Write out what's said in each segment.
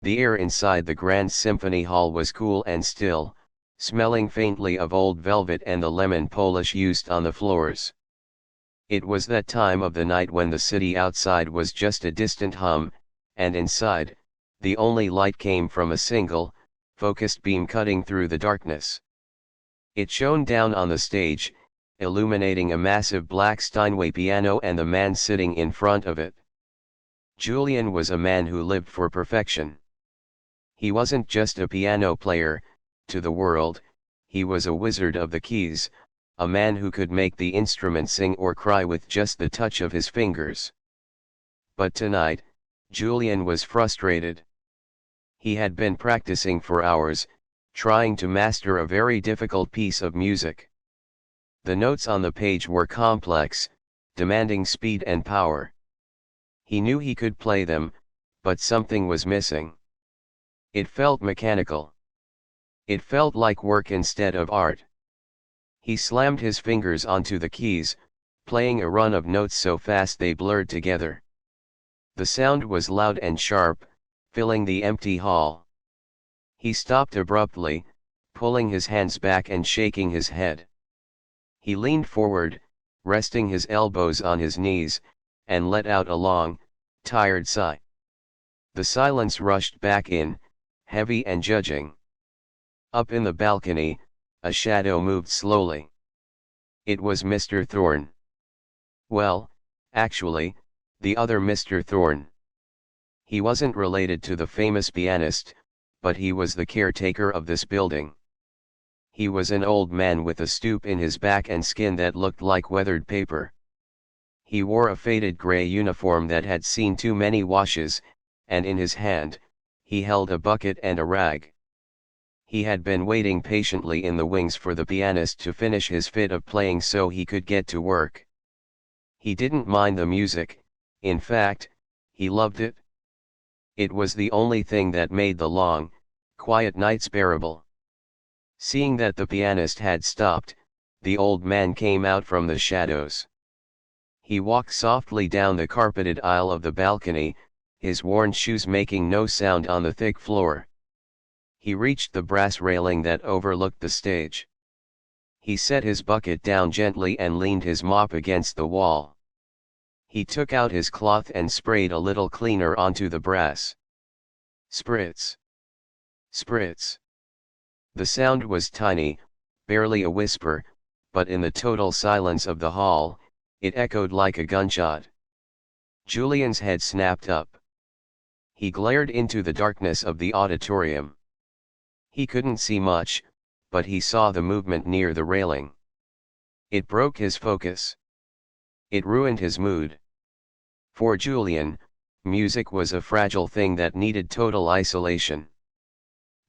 The air inside the Grand Symphony Hall was cool and still, smelling faintly of old velvet and the lemon polish used on the floors. It was that time of the night when the city outside was just a distant hum, and inside, the only light came from a single, focused beam cutting through the darkness. It shone down on the stage, illuminating a massive black Steinway piano and the man sitting in front of it. Julian was a man who lived for perfection. He wasn't just a piano player, to the world, he was a wizard of the keys, a man who could make the instrument sing or cry with just the touch of his fingers. But tonight, Julian was frustrated. He had been practicing for hours, trying to master a very difficult piece of music. The notes on the page were complex, demanding speed and power. He knew he could play them, but something was missing. It felt mechanical. It felt like work instead of art. He slammed his fingers onto the keys, playing a run of notes so fast they blurred together. The sound was loud and sharp, filling the empty hall. He stopped abruptly, pulling his hands back and shaking his head. He leaned forward, resting his elbows on his knees, and let out a long, tired sigh. The silence rushed back in, heavy and judging. Up in the balcony, a shadow moved slowly. It was Mr. Thorne. Well, actually, the other Mr. Thorne. He wasn't related to the famous pianist, but he was the caretaker of this building. He was an old man with a stoop in his back and skin that looked like weathered paper. He wore a faded gray uniform that had seen too many washes, and in his hand, he held a bucket and a rag. He had been waiting patiently in the wings for the pianist to finish his fit of playing so he could get to work. He didn't mind the music, in fact, he loved it. It was the only thing that made the long, quiet nights bearable. Seeing that the pianist had stopped, the old man came out from the shadows. He walked softly down the carpeted aisle of the balcony, his worn shoes making no sound on the thick floor. He reached the brass railing that overlooked the stage. He set his bucket down gently and leaned his mop against the wall. He took out his cloth and sprayed a little cleaner onto the brass. Spritz! Spritz! The sound was tiny, barely a whisper, but in the total silence of the hall, it echoed like a gunshot. Julian's head snapped up. He glared into the darkness of the auditorium. He couldn't see much, but he saw the movement near the railing. It broke his focus. It ruined his mood. For Julian, music was a fragile thing that needed total isolation.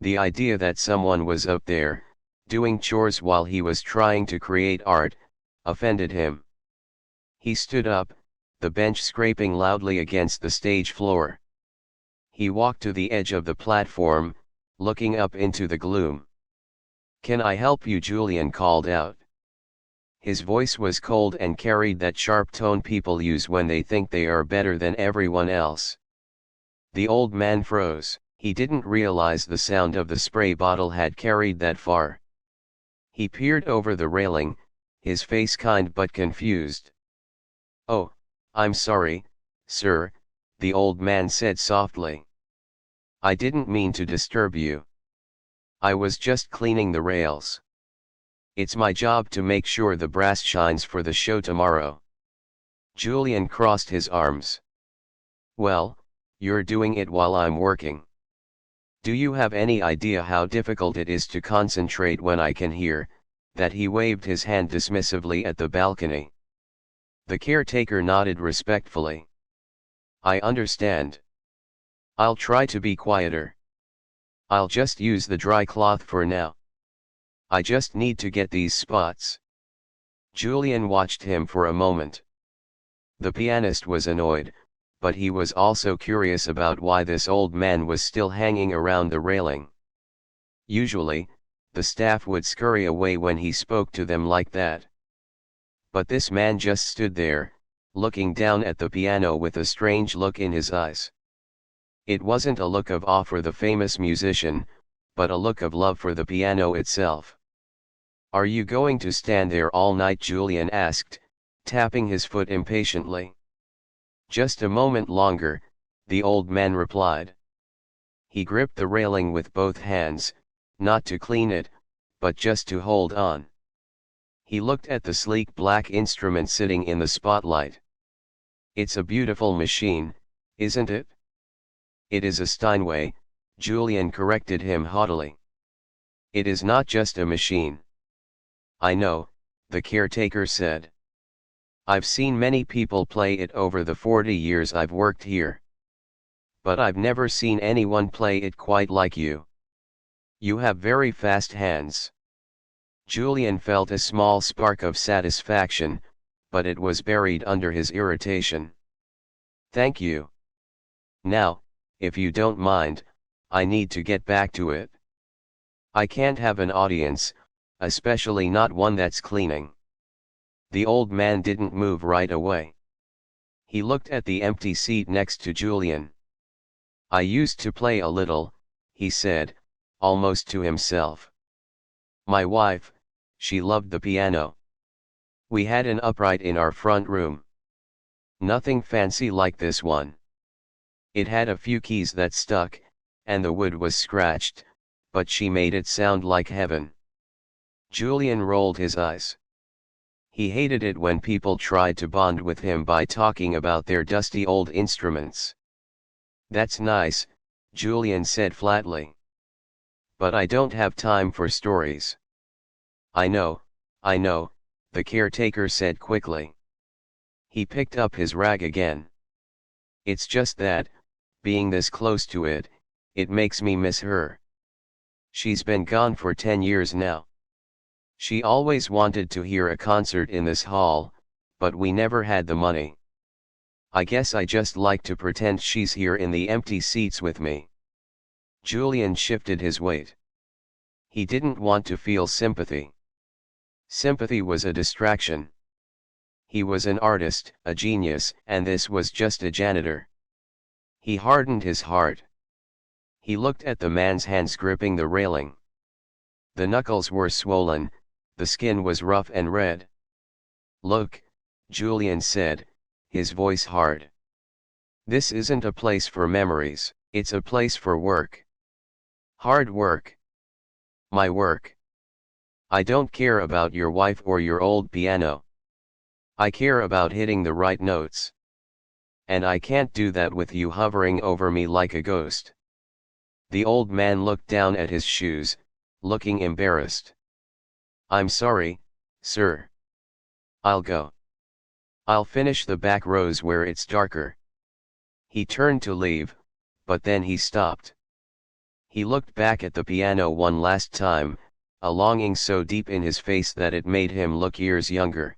The idea that someone was up there, doing chores while he was trying to create art, offended him. He stood up, the bench scraping loudly against the stage floor. He walked to the edge of the platform, looking up into the gloom. "Can I help you?" Julian called out. His voice was cold and carried that sharp tone people use when they think they are better than everyone else. The old man froze. He didn't realize the sound of the spray bottle had carried that far. He peered over the railing, his face kind but confused. "Oh, I'm sorry, sir," the old man said softly. "I didn't mean to disturb you. I was just cleaning the rails. It's my job to make sure the brass shines for the show tomorrow." Julian crossed his arms. "Well, you're doing it while I'm working. Do you have any idea how difficult it is to concentrate when I can hear that?" He waved his hand dismissively at the balcony. The caretaker nodded respectfully. "I understand. I'll try to be quieter. I'll just use the dry cloth for now. I just need to get these spots." Julian watched him for a moment. The pianist was annoyed, but he was also curious about why this old man was still hanging around the railing. Usually, the staff would scurry away when he spoke to them like that. But this man just stood there, looking down at the piano with a strange look in his eyes. It wasn't a look of awe for the famous musician, but a look of love for the piano itself. "Are you going to stand there all night?" Julian asked, tapping his foot impatiently. "Just a moment longer," the old man replied. He gripped the railing with both hands, not to clean it, but just to hold on. He looked at the sleek black instrument sitting in the spotlight. "It's a beautiful machine, isn't it?" "It is a Steinway," Julian corrected him haughtily. "It is not just a machine." "I know," the caretaker said. "I've seen many people play it over the 40 years I've worked here. But I've never seen anyone play it quite like you. You have very fast hands." Julian felt a small spark of satisfaction, but it was buried under his irritation. "Thank you. Now, if you don't mind, I need to get back to it. I can't have an audience, especially not one that's cleaning." The old man didn't move right away. He looked at the empty seat next to Julian. "I used to play a little," he said, almost to himself. "My wife, she loved the piano. We had an upright in our front room. Nothing fancy like this one. It had a few keys that stuck, and the wood was scratched, but she made it sound like heaven." Julian rolled his eyes. He hated it when people tried to bond with him by talking about their dusty old instruments. "That's nice," Julian said flatly. "But I don't have time for stories." I know," the caretaker said quickly. He picked up his rag again. "It's just that, being this close to it, it makes me miss her. She's been gone for 10 years now. She always wanted to hear a concert in this hall, but we never had the money. I guess I just like to pretend she's here in the empty seats with me." Julian shifted his weight. He didn't want to feel sympathy. Sympathy was a distraction. He was an artist, a genius, and this was just a janitor. He hardened his heart. He looked at the man's hands gripping the railing. The knuckles were swollen, the skin was rough and red. "Look," Julian said, his voice hard. "This isn't a place for memories, it's a place for work. Hard work. My work. I don't care about your wife or your old piano. I care about hitting the right notes. And I can't do that with you hovering over me like a ghost." The old man looked down at his shoes, looking embarrassed. "I'm sorry, sir. I'll go. I'll finish the back rows where it's darker." He turned to leave, but then he stopped. He looked back at the piano one last time, a longing so deep in his face that it made him look years younger.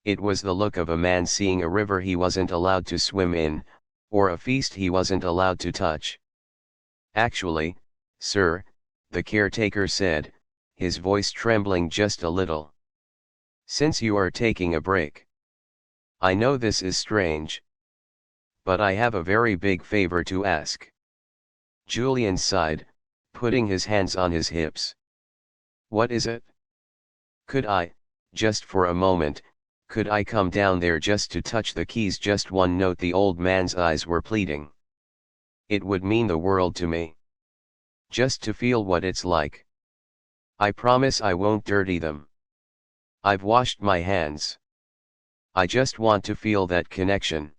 It was the look of a man seeing a river he wasn't allowed to swim in, or a feast he wasn't allowed to touch. "Actually, sir," the caretaker said, his voice trembling just a little. "Since you are taking a break. I know this is strange. But I have a very big favor to ask." Julian sighed, putting his hands on his hips. "What is it?" "Could I, just for a moment, could I come down there just to touch the keys, just one note?" The old man's eyes were pleading. "It would mean the world to me. Just to feel what it's like. I promise I won't dirty them. I've washed my hands. I just want to feel that connection.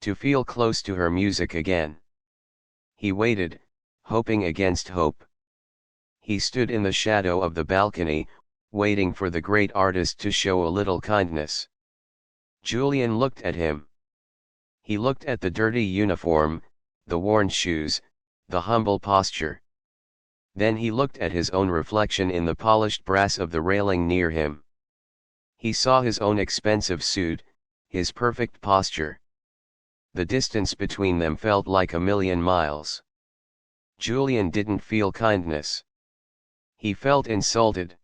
To feel close to her music again." He waited, hoping against hope. He stood in the shadow of the balcony, waiting for the great artist to show a little kindness. Julian looked at him. He looked at the dirty uniform, the worn shoes, the humble posture. Then he looked at his own reflection in the polished brass of the railing near him. He saw his own expensive suit, his perfect posture. The distance between them felt like a million miles. Julian didn't feel kindness. He felt insulted.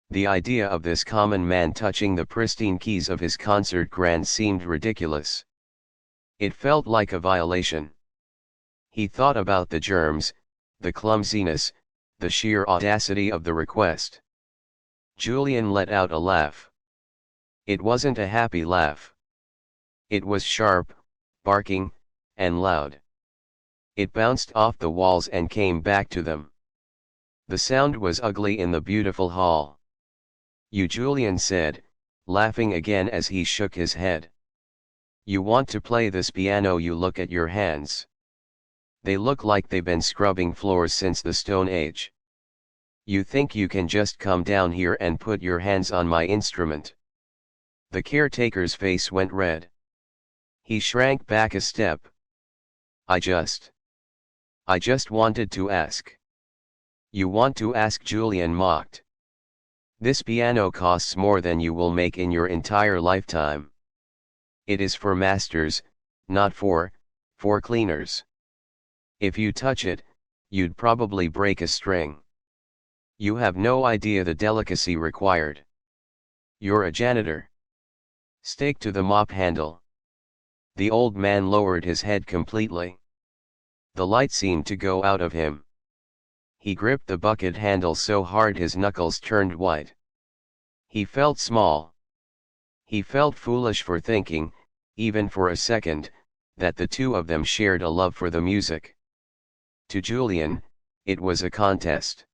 The idea of this common man touching the pristine keys of his concert grand seemed ridiculous. It felt like a violation. He thought about the germs, the clumsiness, the sheer audacity of the request. Julian let out a laugh. It wasn't a happy laugh. It was sharp, barking, and loud. It bounced off the walls and came back to them. The sound was ugly in the beautiful hall. "You," Julian said, laughing again as he shook his head. "You want to play this piano? You look at your hands. They look like they've been scrubbing floors since the Stone Age. You think you can just come down here and put your hands on my instrument?" The caretaker's face went red. He shrank back a step. I just wanted to ask." "You want to ask?" Julian mocked. "This piano costs more than you will make in your entire lifetime. It is for masters, not for cleaners. If you touch it, you'd probably break a string. You have no idea the delicacy required. You're a janitor. Stake to the mop handle." The old man lowered his head completely. The light seemed to go out of him. He gripped the bucket handle so hard his knuckles turned white. He felt small. He felt foolish for thinking, even for a second, that the two of them shared a love for the music. To Julian, it was a contest.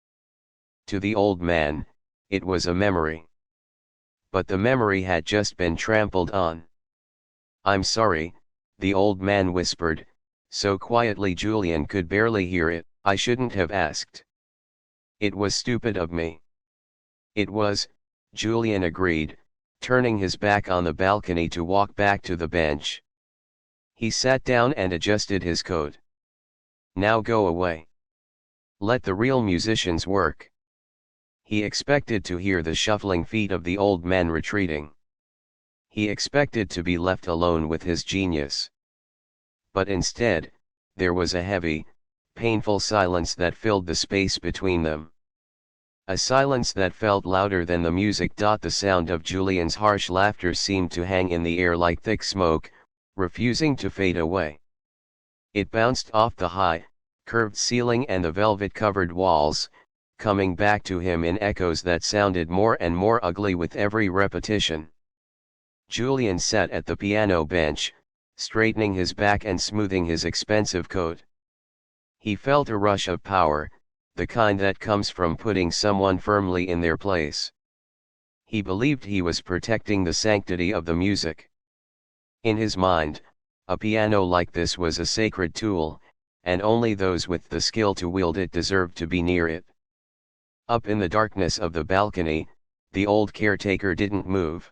To the old man, it was a memory. But the memory had just been trampled on. "I'm sorry," the old man whispered, so quietly Julian could barely hear it. "I shouldn't have asked. It was stupid of me." "It was," Julian agreed, turning his back on the balcony to walk back to the bench. He sat down and adjusted his coat. "Now go away. Let the real musicians work." He expected to hear the shuffling feet of the old man retreating. He expected to be left alone with his genius. But instead, there was a heavy, painful silence that filled the space between them. A silence that felt louder than the music. The sound of Julian's harsh laughter seemed to hang in the air like thick smoke, refusing to fade away. It bounced off the high, curved ceiling and the velvet-covered walls, coming back to him in echoes that sounded more and more ugly with every repetition. Julian sat at the piano bench, straightening his back and smoothing his expensive coat. He felt a rush of power, the kind that comes from putting someone firmly in their place. He believed he was protecting the sanctity of the music. In his mind, a piano like this was a sacred tool, and only those with the skill to wield it deserved to be near it. Up in the darkness of the balcony, the old caretaker didn't move.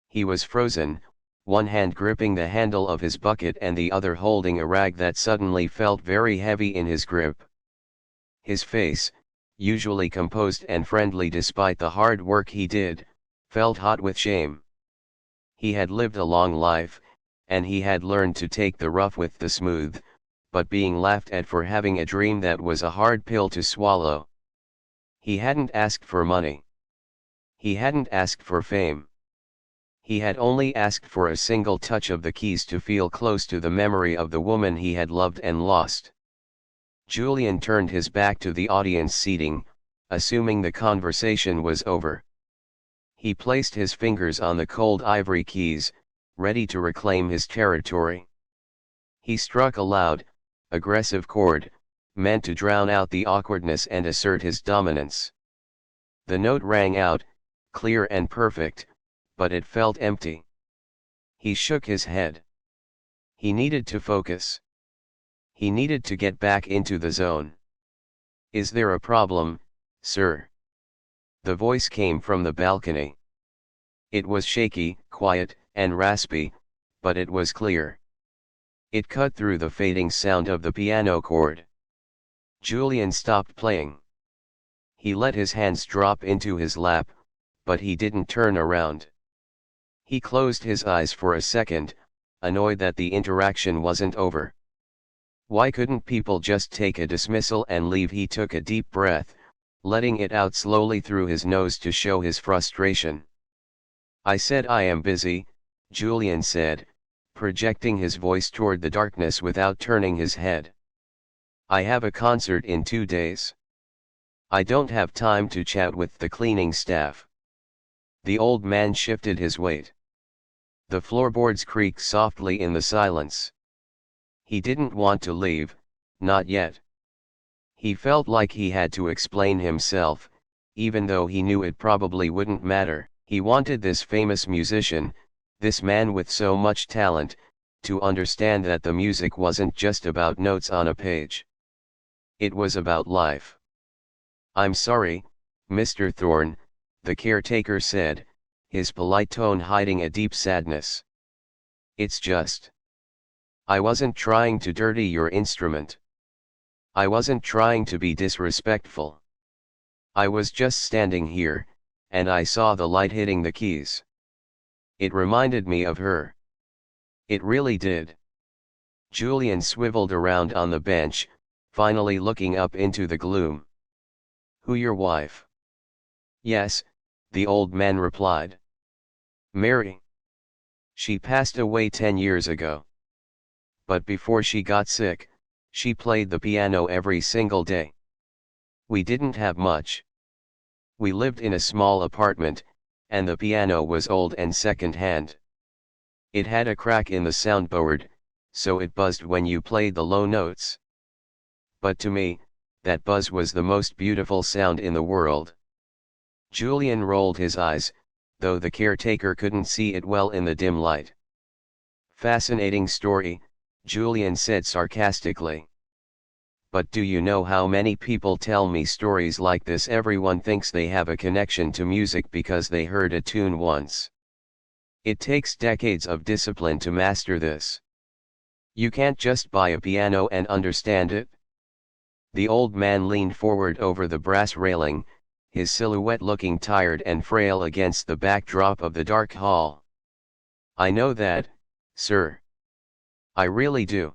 He was frozen, one hand gripping the handle of his bucket and the other holding a rag that suddenly felt very heavy in his grip. His face, usually composed and friendly despite the hard work he did, felt hot with shame. He had lived a long life, and he had learned to take the rough with the smooth, but being laughed at for having a dream that was a hard pill to swallow. He hadn't asked for money. He hadn't asked for fame. He had only asked for a single touch of the keys to feel close to the memory of the woman he had loved and lost. Julian turned his back to the audience seating, assuming the conversation was over. He placed his fingers on the cold ivory keys, ready to reclaim his territory. He struck a loud, aggressive chord, meant to drown out the awkwardness and assert his dominance. The note rang out, clear and perfect, but it felt empty. He shook his head. He needed to focus. He needed to get back into the zone. "Is there a problem, sir?" The voice came from the balcony. It was shaky, quiet, and raspy, but it was clear. It cut through the fading sound of the piano chord. Julian stopped playing. He let his hands drop into his lap, but he didn't turn around. He closed his eyes for a second, annoyed that the interaction wasn't over. Why couldn't people just take a dismissal and leave? He took a deep breath, letting it out slowly through his nose to show his frustration. "I said I am busy," Julian said, projecting his voice toward the darkness without turning his head. I have a concert in 2 days. I don't have time to chat with the cleaning staff. The old man shifted his weight. The floorboards creaked softly in the silence. He didn't want to leave, not yet. He felt like he had to explain himself, even though he knew it probably wouldn't matter. He wanted this famous musician, this man with so much talent, to understand that the music wasn't just about notes on a page. It was about life. "I'm sorry, Mr. Thorne," the caretaker said, his polite tone hiding a deep sadness. "It's just. I wasn't trying to dirty your instrument. I wasn't trying to be disrespectful. I was just standing here, and I saw the light hitting the keys. It reminded me of her." It really did. Julian swiveled around on the bench, finally looking up into the gloom. "Who, your wife?" "Yes," the old man replied. "Mary. She passed away 10 years ago. But before she got sick, she played the piano every single day. We didn't have much. We lived in a small apartment, and the piano was old and second-hand. It had a crack in the soundboard, so it buzzed when you played the low notes. But to me, that buzz was the most beautiful sound in the world." Julian rolled his eyes, though the caretaker couldn't see it well in the dim light. "Fascinating story," Julian said sarcastically. "But do you know how many people tell me stories like this? Everyone thinks they have a connection to music because they heard a tune once. It takes decades of discipline to master this. You can't just buy a piano and understand it." The old man leaned forward over the brass railing, his silhouette looking tired and frail against the backdrop of the dark hall. "I know that, sir. I really do.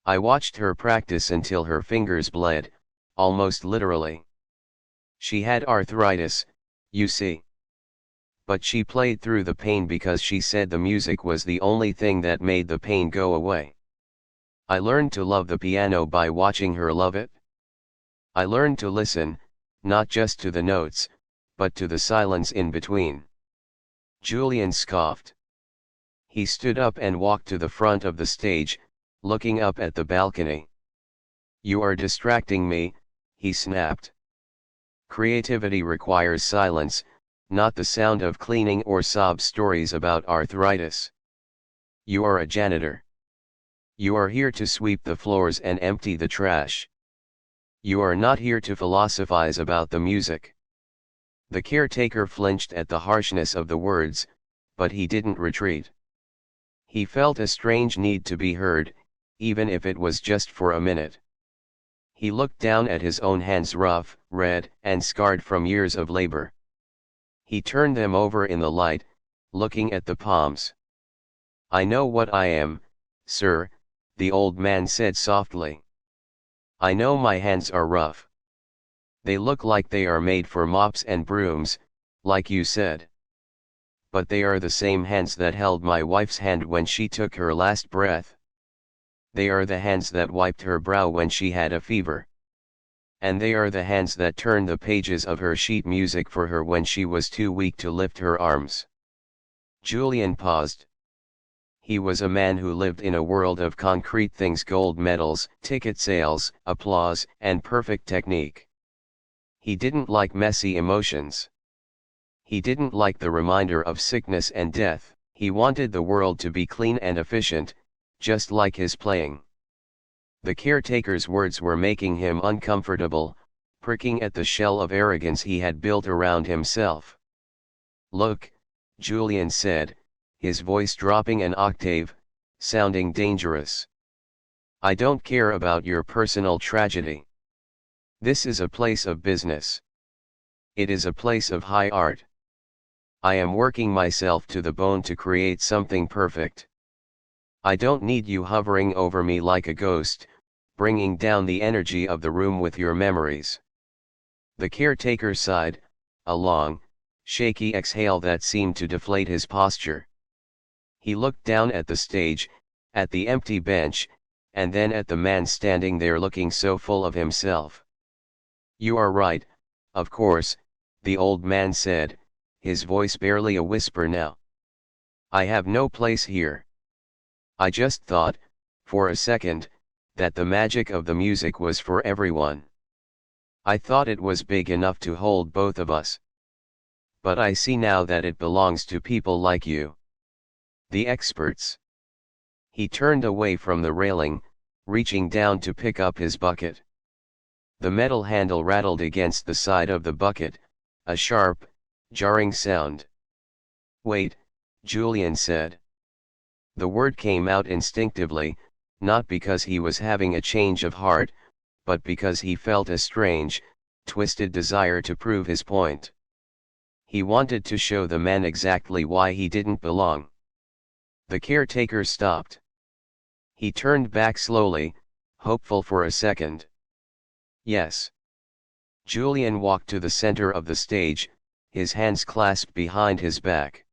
I watched her practice until her fingers bled, almost literally. She had arthritis, you see. But she played through the pain because she said the music was the only thing that made the pain go away. I learned to love the piano by watching her love it. I learned to listen, not just to the notes, but to the silence in between." Julian scoffed. He stood up and walked to the front of the stage, looking up at the balcony. "You are distracting me," he snapped. "Creativity requires silence, not the sound of cleaning or sob stories about arthritis. You are a janitor. You are here to sweep the floors and empty the trash. You are not here to philosophize about the music." The caretaker flinched at the harshness of the words, but he didn't retreat. He felt a strange need to be heard, even if it was just for a minute. He looked down at his own hands, rough, red, and scarred from years of labor. He turned them over in the light, looking at the palms. "I know what I am, sir," the old man said softly. "I know my hands are rough. They look like they are made for mops and brooms, like you said. But they are the same hands that held my wife's hand when she took her last breath. They are the hands that wiped her brow when she had a fever. And they are the hands that turned the pages of her sheet music for her when she was too weak to lift her arms." Julian paused. He was a man who lived in a world of concrete things: gold medals, ticket sales, applause, and perfect technique. He didn't like messy emotions. He didn't like the reminder of sickness and death. He wanted the world to be clean and efficient, just like his playing. The caretaker's words were making him uncomfortable, pricking at the shell of arrogance he had built around himself. "Look," Julian said, his voice dropping an octave, sounding dangerous. "I don't care about your personal tragedy. This is a place of business. It is a place of high art. I am working myself to the bone to create something perfect. I don't need you hovering over me like a ghost, bringing down the energy of the room with your memories." The caretaker sighed, a long, shaky exhale that seemed to deflate his posture. He looked down at the stage, at the empty bench, and then at the man standing there looking so full of himself. "You are right, of course," the old man said, his voice barely a whisper now. "I have no place here. I just thought, for a second, that the magic of the music was for everyone. I thought it was big enough to hold both of us. But I see now that it belongs to people like you. The experts." He turned away from the railing, reaching down to pick up his bucket. The metal handle rattled against the side of the bucket, a sharp, jarring sound. "Wait," Julian said. The word came out instinctively, not because he was having a change of heart, but because he felt a strange, twisted desire to prove his point. He wanted to show the man exactly why he didn't belong. The caretaker stopped. He turned back slowly, hopeful for a second. "Yes." Julian walked to the center of the stage, his hands clasped behind his back.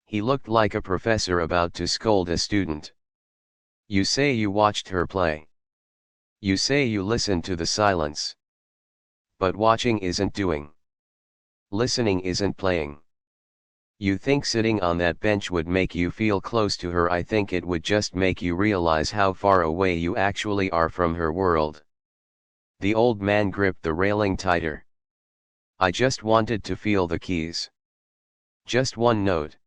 He looked like a professor about to scold a student. "You say you watched her play. You say you listened to the silence. But watching isn't doing. Listening isn't playing. You think sitting on that bench would make you feel close to her. I think it would just make you realize how far away you actually are from her world." The old man gripped the railing tighter. "I just wanted to feel the keys. Just one note.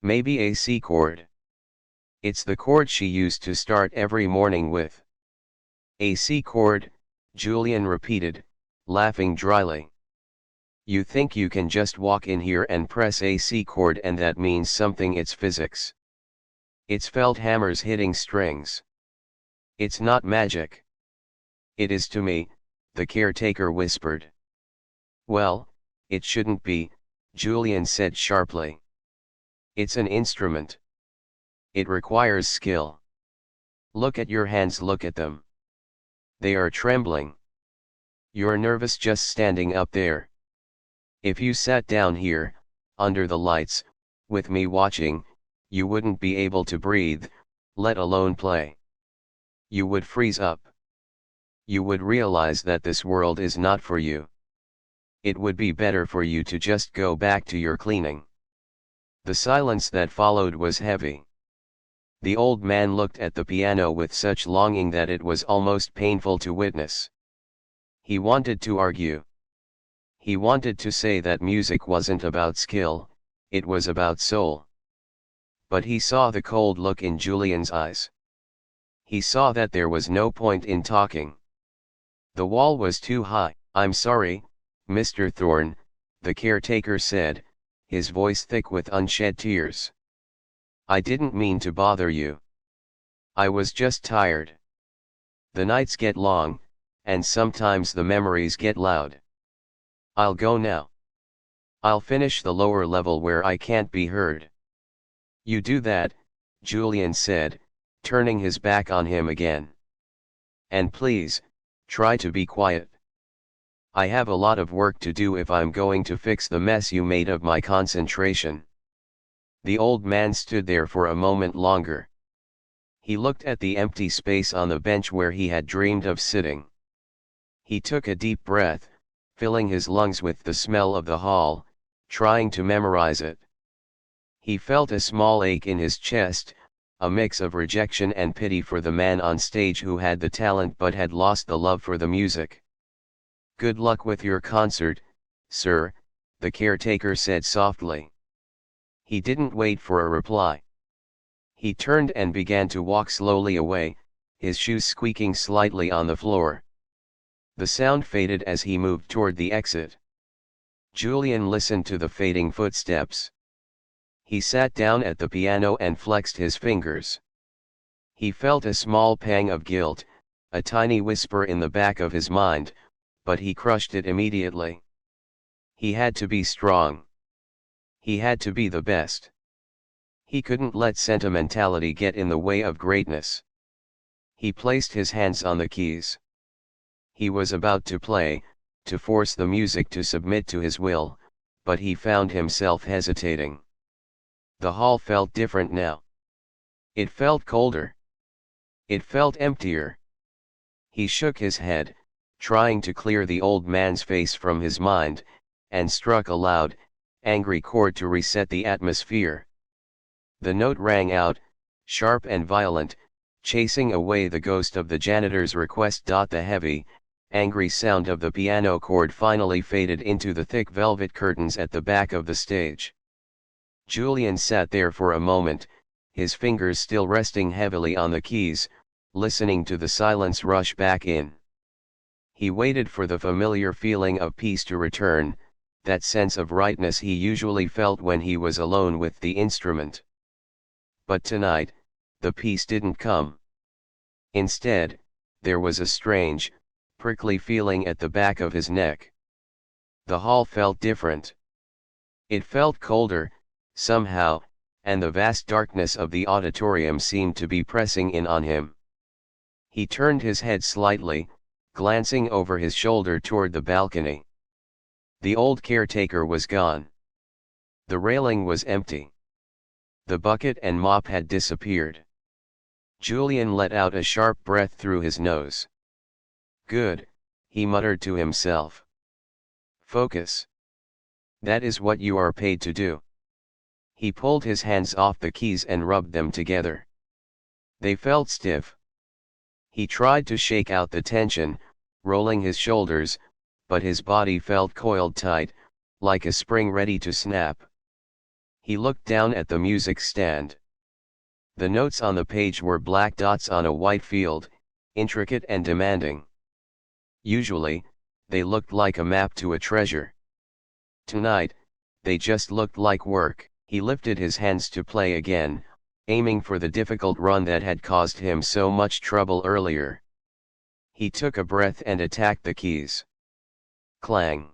Maybe a C chord. It's the chord she used to start every morning with." "A C chord," Julian repeated, laughing dryly. "You think you can just walk in here and press a C chord and that means something? It's physics. It's felt hammers hitting strings. It's not magic." "It is to me," the caretaker whispered. "Well, it shouldn't be," Julian said sharply. "It's an instrument. It requires skill. Look at your hands, look at them. They are trembling. You're nervous just standing up there. If you sat down here, under the lights, with me watching, you wouldn't be able to breathe, let alone play. You would freeze up. You would realize that this world is not for you. It would be better for you to just go back to your cleaning." The silence that followed was heavy. The old man looked at the piano with such longing that it was almost painful to witness. He wanted to argue. He wanted to say that music wasn't about skill, it was about soul. But he saw the cold look in Julian's eyes. He saw that there was no point in talking. The wall was too high. "I'm sorry, Mr. Thorne," the caretaker said, his voice thick with unshed tears. "I didn't mean to bother you. I was just tired. The nights get long, and sometimes the memories get loud. I'll go now. I'll finish the lower level where I can't be heard." "You do that," Julian said, turning his back on him again. "And please, try to be quiet. I have a lot of work to do if I'm going to fix the mess you made of my concentration." The old man stood there for a moment longer. He looked at the empty space on the bench where he had dreamed of sitting. He took a deep breath, filling his lungs with the smell of the hall, trying to memorize it. He felt a small ache in his chest, a mix of rejection and pity for the man on stage who had the talent but had lost the love for the music. "Good luck with your concert, sir," the caretaker said softly. He didn't wait for a reply. He turned and began to walk slowly away, his shoes squeaking slightly on the floor. The sound faded as he moved toward the exit. Julian listened to the fading footsteps. He sat down at the piano and flexed his fingers. He felt a small pang of guilt, a tiny whisper in the back of his mind, but he crushed it immediately. He had to be strong. He had to be the best. He couldn't let sentimentality get in the way of greatness. He placed his hands on the keys. He was about to play, to force the music to submit to his will, but he found himself hesitating. The hall felt different now. It felt colder. It felt emptier. He shook his head, trying to clear the old man's face from his mind, and struck a loud, angry chord to reset the atmosphere. The note rang out, sharp and violent, chasing away the ghost of the janitor's request. The heavy, angry sound of the piano chord finally faded into the thick velvet curtains at the back of the stage. Julian sat there for a moment, his fingers still resting heavily on the keys, listening to the silence rush back in. He waited for the familiar feeling of peace to return, that sense of rightness he usually felt when he was alone with the instrument. But tonight, the peace didn't come. Instead, there was a strange, prickly feeling at the back of his neck. The hall felt different. It felt colder, somehow, and the vast darkness of the auditorium seemed to be pressing in on him. He turned his head slightly, glancing over his shoulder toward the balcony. The old caretaker was gone. The railing was empty. The bucket and mop had disappeared. Julian let out a sharp breath through his nose. Good, he muttered to himself. Focus. That is what you are paid to do. He pulled his hands off the keys and rubbed them together. They felt stiff. He tried to shake out the tension, rolling his shoulders, but his body felt coiled tight, like a spring ready to snap. He looked down at the music stand. The notes on the page were black dots on a white field, intricate and demanding. Usually, they looked like a map to a treasure. Tonight, they just looked like work. He lifted his hands to play again, aiming for the difficult run that had caused him so much trouble earlier. He took a breath and attacked the keys. Clang.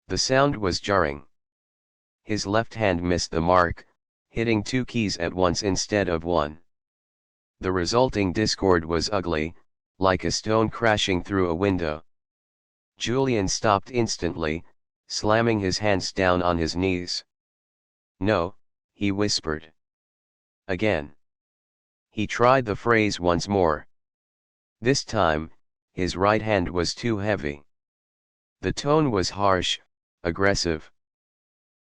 The sound was jarring. His left hand missed the mark, hitting two keys at once instead of one. The resulting discord was ugly, like a stone crashing through a window. Julian stopped instantly, slamming his hands down on his knees. No, he whispered. Again. He tried the phrase once more. This time, his right hand was too heavy. The tone was harsh, aggressive.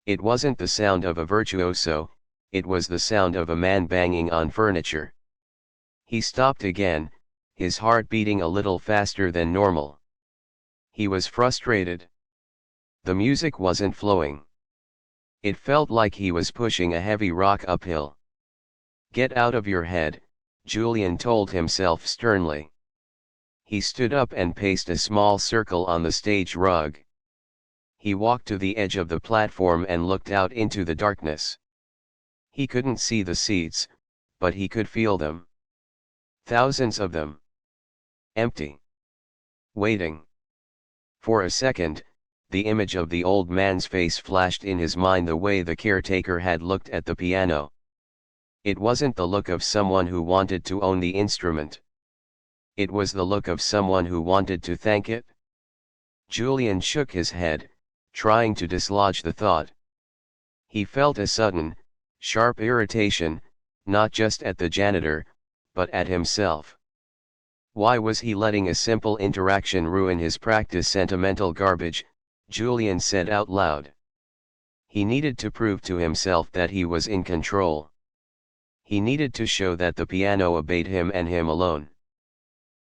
It wasn't the sound of a virtuoso, it was the sound of a man banging on furniture. He stopped again, his heart beating a little faster than normal. He was frustrated. The music wasn't flowing. It felt like he was pushing a heavy rock uphill. Get out of your head, Julian told himself sternly. He stood up and paced a small circle on the stage rug. He walked to the edge of the platform and looked out into the darkness. He couldn't see the seats, but he could feel them. Thousands of them. Empty. Waiting. For a second, the image of the old man's face flashed in his mind the way the caretaker had looked at the piano. It wasn't the look of someone who wanted to own the instrument. It was the look of someone who wanted to thank it. Julian shook his head, trying to dislodge the thought. He felt a sudden, sharp irritation, not just at the janitor, but at himself. Why was he letting a simple interaction ruin his practice? Sentimental garbage, Julian said out loud. He needed to prove to himself that he was in control. He needed to show that the piano obeyed him and him alone.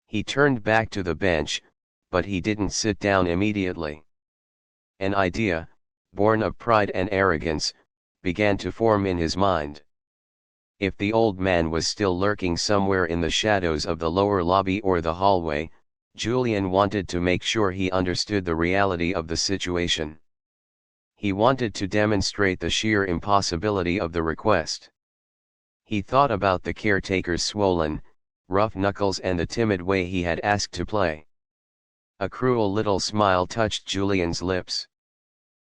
He turned back to the bench, but he didn't sit down immediately. An idea, born of pride and arrogance, began to form in his mind. If the old man was still lurking somewhere in the shadows of the lower lobby or the hallway, Julian wanted to make sure he understood the reality of the situation. He wanted to demonstrate the sheer impossibility of the request. He thought about the caretaker's swollen, rough knuckles and the timid way he had asked to play. A cruel little smile touched Julian's lips.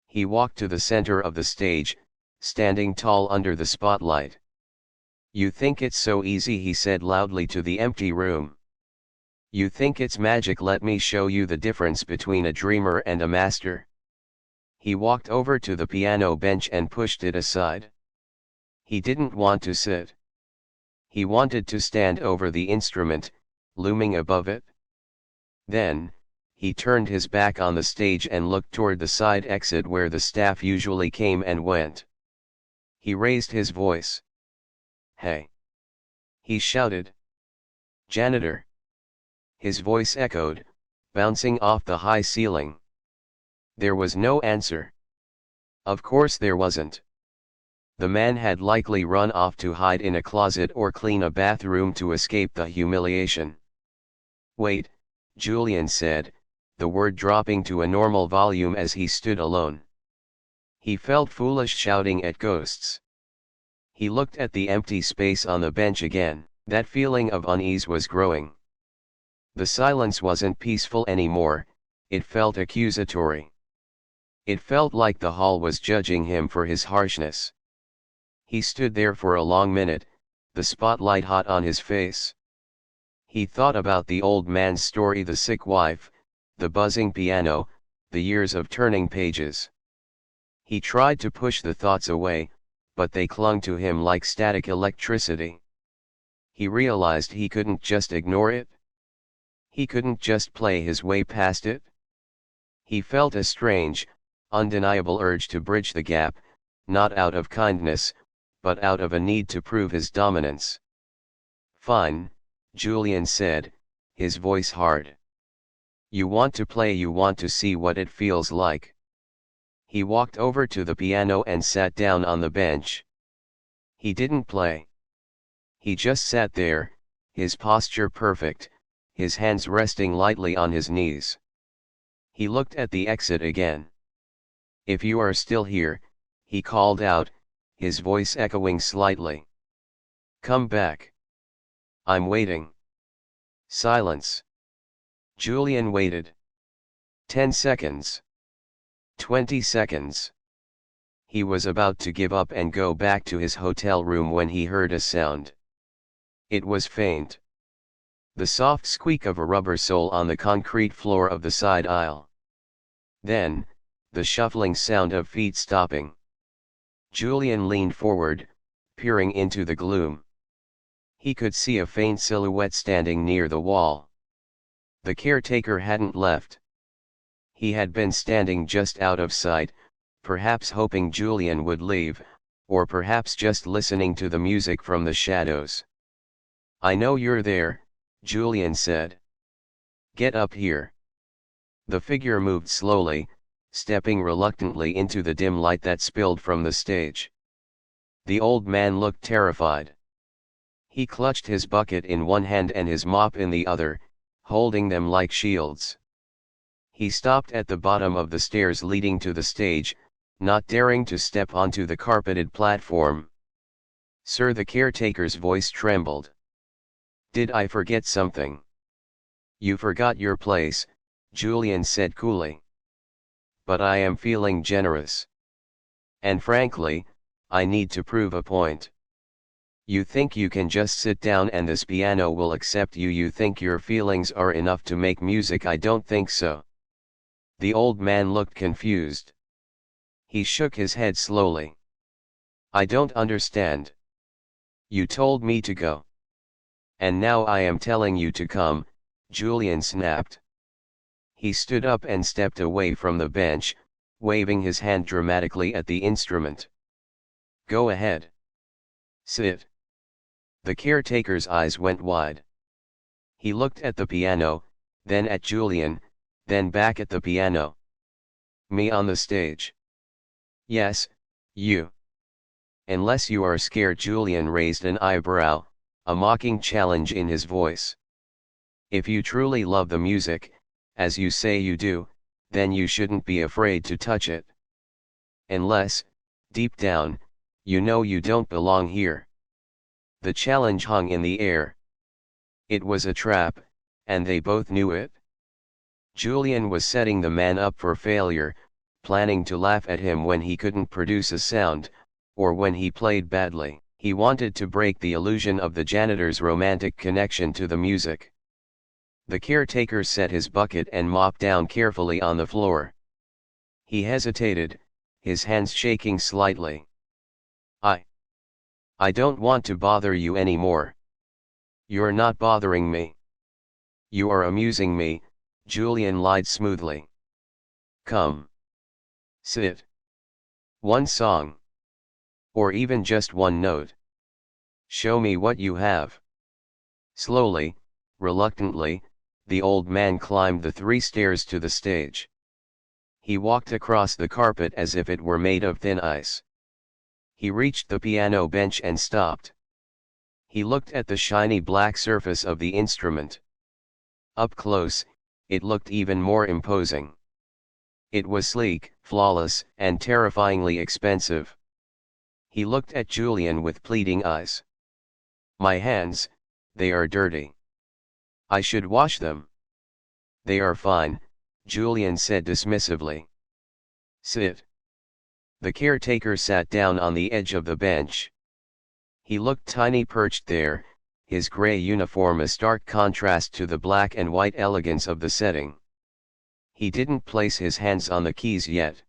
He walked to the center of the stage, standing tall under the spotlight. You think it's so easy, he said loudly to the empty room. You think it's magic? Let me show you the difference between a dreamer and a master. He walked over to the piano bench and pushed it aside. He didn't want to sit. He wanted to stand over the instrument, looming above it. Then, he turned his back on the stage and looked toward the side exit where the staff usually came and went. He raised his voice. "Hey!" he shouted. "Janitor!" His voice echoed, bouncing off the high ceiling. There was no answer. Of course there wasn't. The man had likely run off to hide in a closet or clean a bathroom to escape the humiliation. "Wait," Julian said, the word dropping to a normal volume as he stood alone. He felt foolish shouting at ghosts. He looked at the empty space on the bench again. That feeling of unease was growing. The silence wasn't peaceful anymore, it felt accusatory. It felt like the hall was judging him for his harshness. He stood there for a long minute, the spotlight hot on his face. He thought about the old man's story, the sick wife, the buzzing piano, the years of turning pages. He tried to push the thoughts away, but they clung to him like static electricity. He realized he couldn't just ignore it. He couldn't just play his way past it. He felt a strange, undeniable urge to bridge the gap, not out of kindness, but out of a need to prove his dominance. "Fine," Julian said, his voice hard. "You want to play, you want to see what it feels like." He walked over to the piano and sat down on the bench. He didn't play. He just sat there, his posture perfect, his hands resting lightly on his knees. He looked at the exit again. "If you are still here," he called out, his voice echoing slightly. "Come back. I'm waiting." Silence. Julian waited. 10 seconds. 20 seconds. He was about to give up and go back to his hotel room when he heard a sound. It was faint. The soft squeak of a rubber sole on the concrete floor of the side aisle. Then, the shuffling sound of feet stopping. Julian leaned forward, peering into the gloom. He could see a faint silhouette standing near the wall. The caretaker hadn't left. He had been standing just out of sight, perhaps hoping Julian would leave, or perhaps just listening to the music from the shadows. "I know you're there," Julian said. "Get up here." The figure moved slowly, stepping reluctantly into the dim light that spilled from the stage. The old man looked terrified. He clutched his bucket in one hand and his mop in the other, holding them like shields. He stopped at the bottom of the stairs leading to the stage, not daring to step onto the carpeted platform. "Sir," the caretaker's voice trembled. "Did I forget something?" "You forgot your place," Julian said coolly. "But I am feeling generous. And frankly, I need to prove a point. You think you can just sit down and this piano will accept you? You think your feelings are enough to make music? I don't think so." The old man looked confused. He shook his head slowly. "I don't understand. You told me to go. And now I am telling you to come," Julian snapped. He stood up and stepped away from the bench, waving his hand dramatically at the instrument. "Go ahead. Sit." The caretaker's eyes went wide. He looked at the piano, then at Julian, then back at the piano. "Me on the stage?" "Yes, you. Unless you are scared." Julian raised an eyebrow, a mocking challenge in his voice. "If you truly love the music, as you say you do, then you shouldn't be afraid to touch it. Unless, deep down, you know you don't belong here." The challenge hung in the air. It was a trap, and they both knew it. Julian was setting the man up for failure, planning to laugh at him when he couldn't produce a sound, or when he played badly. He wanted to break the illusion of the janitor's romantic connection to the music. The caretaker set his bucket and mop down carefully on the floor. He hesitated, his hands shaking slightly. I don't want to bother you anymore," You're not bothering me. You are amusing me, Julian lied smoothly. Come. Sit. One song. Or even just one note. Show me what you have. Slowly, reluctantly, the old man climbed the 3 stairs to the stage. He walked across the carpet as if it were made of thin ice. He reached the piano bench and stopped. He looked at the shiny black surface of the instrument. Up close, it looked even more imposing. It was sleek, flawless, and terrifyingly expensive. He looked at Julian with pleading eyes. My hands, they are dirty. I should wash them. They are fine, Julian said dismissively. Sit. The caretaker sat down on the edge of the bench. He looked tiny perched there, his gray uniform a stark contrast to the black and white elegance of the setting. He didn't place his hands on the keys yet.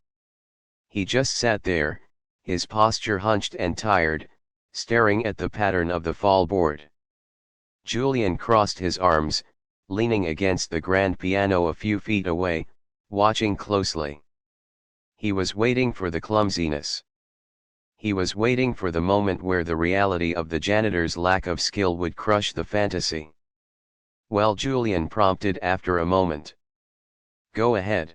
He just sat there, his posture hunched and tired, staring at the pattern of the fall board. Julian crossed his arms, leaning against the grand piano a few feet away, watching closely. He was waiting for the clumsiness. He was waiting for the moment where the reality of the janitor's lack of skill would crush the fantasy. Well, Julian prompted after a moment. Go ahead.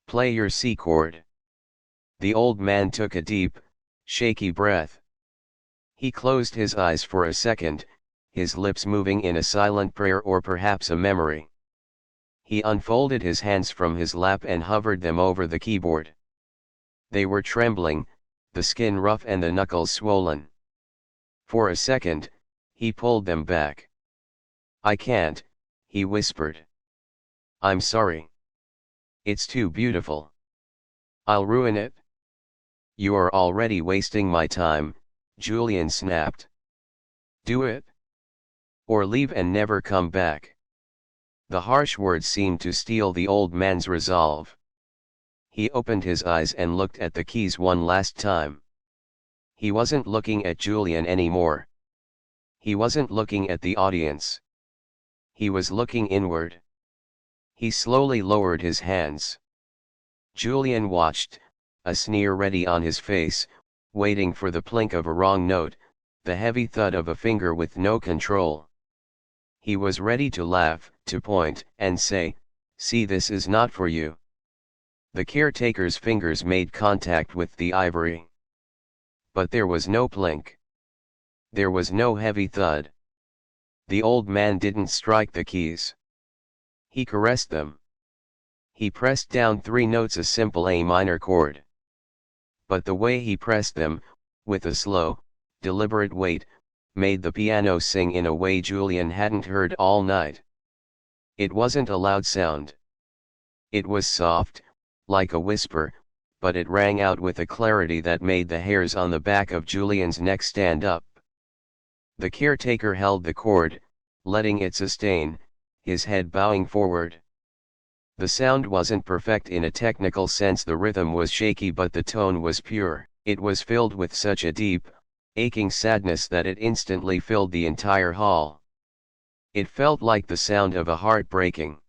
Play your C chord. The old man took a deep, shaky breath. He closed his eyes for a second, his lips moving in a silent prayer or perhaps a memory. He unfolded his hands from his lap and hovered them over the keyboard. They were trembling, the skin rough and the knuckles swollen. For a second, he pulled them back. I can't, he whispered. I'm sorry. It's too beautiful. I'll ruin it. You are already wasting my time, Julian snapped. Do it. Or leave and never come back. The harsh words seemed to steel the old man's resolve. He opened his eyes and looked at the keys one last time. He wasn't looking at Julian anymore. He wasn't looking at the audience. He was looking inward. He slowly lowered his hands. Julian watched, a sneer ready on his face, waiting for the plink of a wrong note, the heavy thud of a finger with no control. He was ready to laugh, to point, and say, see, this is not for you. The caretaker's fingers made contact with the ivory. But there was no plink. There was no heavy thud. The old man didn't strike the keys. He caressed them. He pressed down 3 notes, a simple A minor chord. But the way he pressed them, with a slow, deliberate weight, made the piano sing in a way Julian hadn't heard all night. It wasn't a loud sound. It was soft, like a whisper, but it rang out with a clarity that made the hairs on the back of Julian's neck stand up. The caretaker held the chord, letting it sustain, his head bowing forward. The sound wasn't perfect in a technical sense, the rhythm was shaky, but the tone was pure. It was filled with such a deep, aching sadness that it instantly filled the entire hall. It felt like the sound of a heart breaking.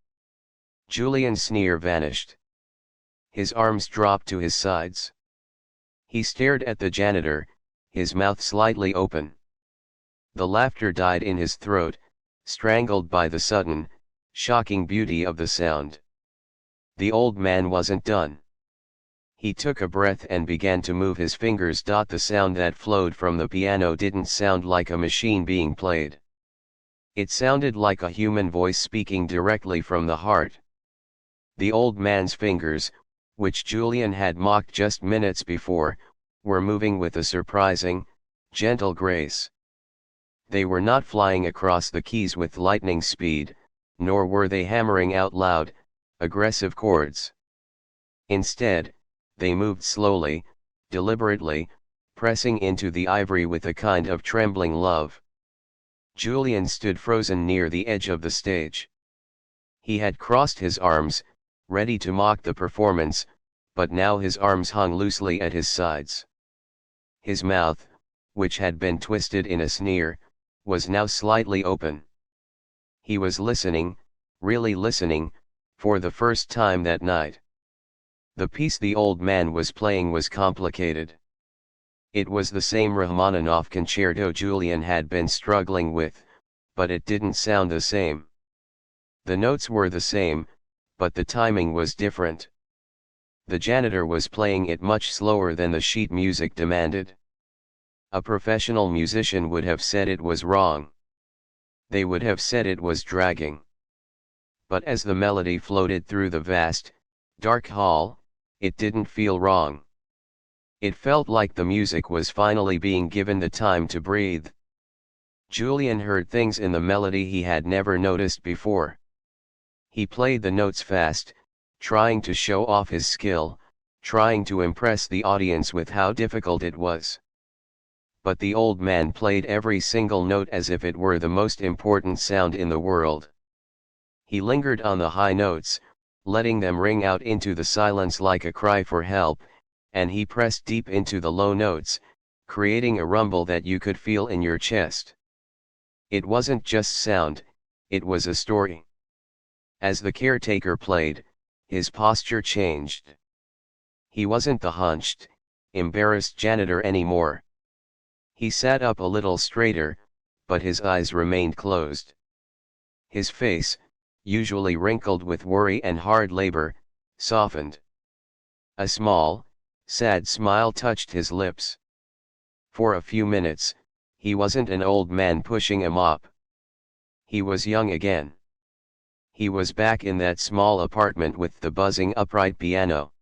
Julian's sneer vanished. His arms dropped to his sides. He stared at the janitor, his mouth slightly open. The laughter died in his throat, strangled by the sudden, shocking beauty of the sound. The old man wasn't done. He took a breath and began to move his fingers. The sound that flowed from the piano didn't sound like a machine being played. It sounded like a human voice speaking directly from the heart. The old man's fingers, which Julian had mocked just minutes before, were moving with a surprising, gentle grace. They were not flying across the keys with lightning speed, nor were they hammering out loud, aggressive chords. Instead, they moved slowly, deliberately, pressing into the ivory with a kind of trembling love. Julian stood frozen near the edge of the stage. He had crossed his arms, ready to mock the performance, but now his arms hung loosely at his sides. His mouth, which had been twisted in a sneer, was now slightly open. He was listening, really listening, for the first time that night. The piece the old man was playing was complicated. It was the same Rachmaninoff concerto Julian had been struggling with, but it didn't sound the same. The notes were the same, but the timing was different. The janitor was playing it much slower than the sheet music demanded. A professional musician would have said it was wrong. They would have said it was dragging. But as the melody floated through the vast, dark hall, it didn't feel wrong. It felt like the music was finally being given the time to breathe. Julian heard things in the melody he had never noticed before. He played the notes fast, trying to show off his skill, trying to impress the audience with how difficult it was. But the old man played every single note as if it were the most important sound in the world. He lingered on the high notes, letting them ring out into the silence like a cry for help, and he pressed deep into the low notes, creating a rumble that you could feel in your chest. It wasn't just sound, it was a story. As the caretaker played, his posture changed. He wasn't the hunched, embarrassed janitor anymore. He sat up a little straighter, but his eyes remained closed. His face, usually wrinkled with worry and hard labor, softened. A small, sad smile touched his lips. For a few minutes, he wasn't an old man pushing a mop. He was young again. He was back in that small apartment with the buzzing upright piano.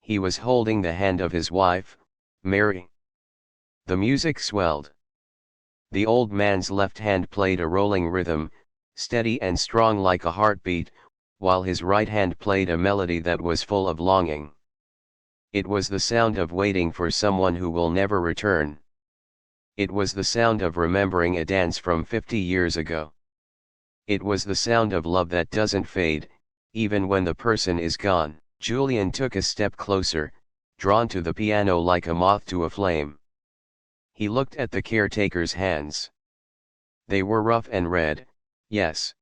He was holding the hand of his wife, Mary. The music swelled. The old man's left hand played a rolling rhythm, steady and strong like a heartbeat, while his right hand played a melody that was full of longing. It was the sound of waiting for someone who will never return. It was the sound of remembering a dance from 50 years ago. It was the sound of love that doesn't fade, even when the person is gone. Julian took a step closer, drawn to the piano like a moth to a flame. He looked at the caretaker's hands. They were rough and red, yes.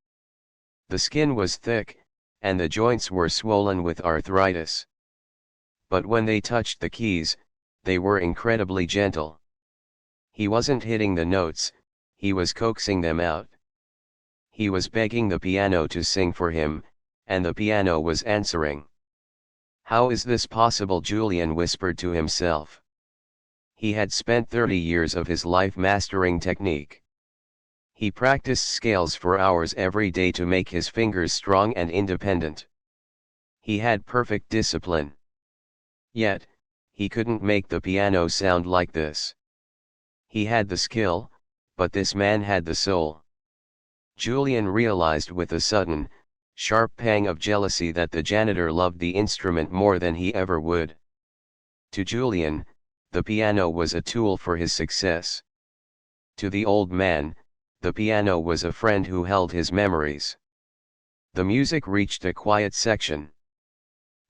The skin was thick, and the joints were swollen with arthritis. But when they touched the keys, they were incredibly gentle. He wasn't hitting the notes, he was coaxing them out. He was begging the piano to sing for him, and the piano was answering. How is this possible? Julian whispered to himself. He had spent 30 years of his life mastering technique. He practiced scales for hours every day to make his fingers strong and independent. He had perfect discipline. Yet, he couldn't make the piano sound like this. He had the skill, but this man had the soul. Julian realized with a sudden, sharp pang of jealousy that the janitor loved the instrument more than he ever would. To Julian, the piano was a tool for his success. To the old man, the piano was a friend who held his memories. The music reached a quiet section.